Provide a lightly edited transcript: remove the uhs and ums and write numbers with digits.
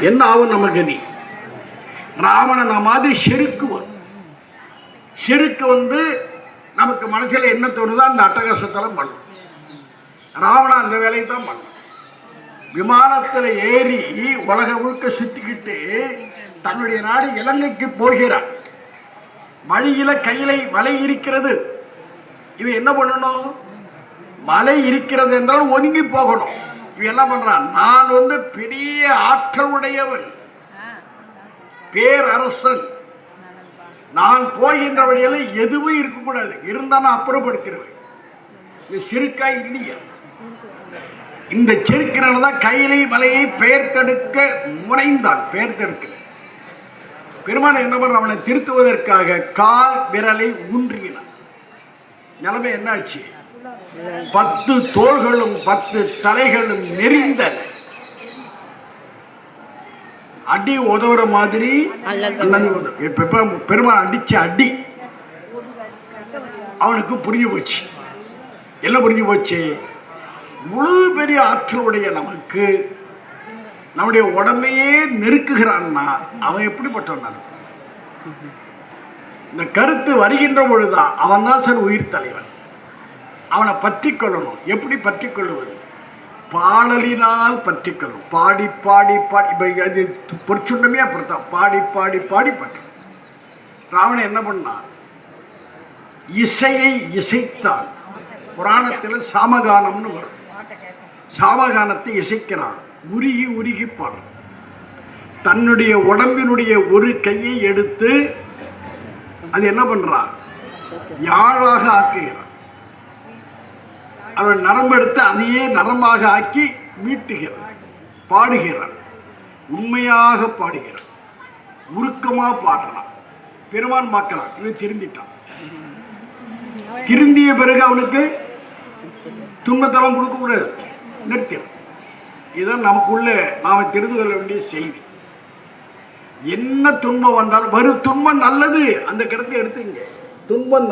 என்ன ஆகும் நம்ம கதி? ராவணனை மாதிரி செருக்கு வரும். செருக்கு வந்து நமக்கு மனசுல என்ன தோணுதோ அந்த அட்டகாசத்தெல்லாம் பண்ணும். ராவணன் அந்த வேலையை தான் பண்ணும். விமானத்தில் ஏறி உலக முழுக்க சுத்திக்கிட்டு தன்னுடைய நாடு இலங்கைக்கு போகிறார். வழியில கையில மலை இருக்கிறது. இவன் என்ன பண்ணணும்? மலை இருக்கிறது என்றால் ஒதுங்கி போகணும். இவன் என்ன பண்றான்? நான் வந்து பெரிய ஆற்றல் உடையவன், பேரரசன், நான் போகின்ற வழியில எதுவும் இருக்கக்கூடாது, இருந்தா நான் அப்புறப்படுத்திடுவேன். இது சிறுக்கா இல்லையா? இந்த செருக்கினால்தான் கையிலை மலையை பெயர்த்தெடுக்க முனைந்தான். பெயர்த்தெடுக்கல. பெருமான் என்ன பண்ண? அவனை திருத்துவதற்காக கால் விரலை ஊன்றினான். நிலைமை என்னாச்சு? 10 தோள்களும் 10 தலைகளும் நெறிந்தன. அடி உதவுற மாதிரி பெருமான் அடிச்ச அடி அவனுக்கு புரிஞ்சு போச்சு. என்ன புரிஞ்சு போச்சு? முழு பெரிய ஆற்றலுடைய நமக்கு நம்முடைய உடம்பையே நெருக்குகிறான்னா அவன் எப்படிப்பட்டவன்? இந்த கருத்து வருகின்ற பொழுதுதான் அவன் தான் சார் உயிர் தலைவன். அவனை பற்றி கொள்ளணும். எப்படி பற்றி கொள்ளுவது? பாடலினால் பற்றி கொள்ளணும். பாடி பாடி பாடி. அது பொற்சுண்டமே அப்படித்தான். பாடி பாடி பாடி பற்றும். ராவணன் என்ன பண்ணான்? இசையை இசைத்தான். புராணத்தில் சாமகானம்னு வரும். சாமகானத்தை இசைக்கிறான். உருகி உருகி பாடும். தன்னுடைய உடம்பினுடைய ஒரு கையை எடுத்து அது என்ன பண்றான்? யாழாக ஆக்குகிறான். அவன் நரம்பு எடுத்து அதையே நரம்பாக ஆக்கி மீட்டுகிறான். பாடுகிறான். உண்மையாக பாடுகிறான். உருக்கமா பாடுறான். பெருமான் பார்க்கலாம். இவன் திருந்திட்டான். திருந்திய பிறகு அவனுக்கு துன்பத்தெல்லாம் கொடுக்கக்கூடாது, நிறுத்திடும். இதுதான் நமக்குள்ள நாம தெரிந்து கொள்ள வேண்டிய செய்தி. என்ன துன்பம் வந்தாலும் வரும் துன்பம் நல்லது, அந்த கருத்தை எடுத்துங்க. துன்பம்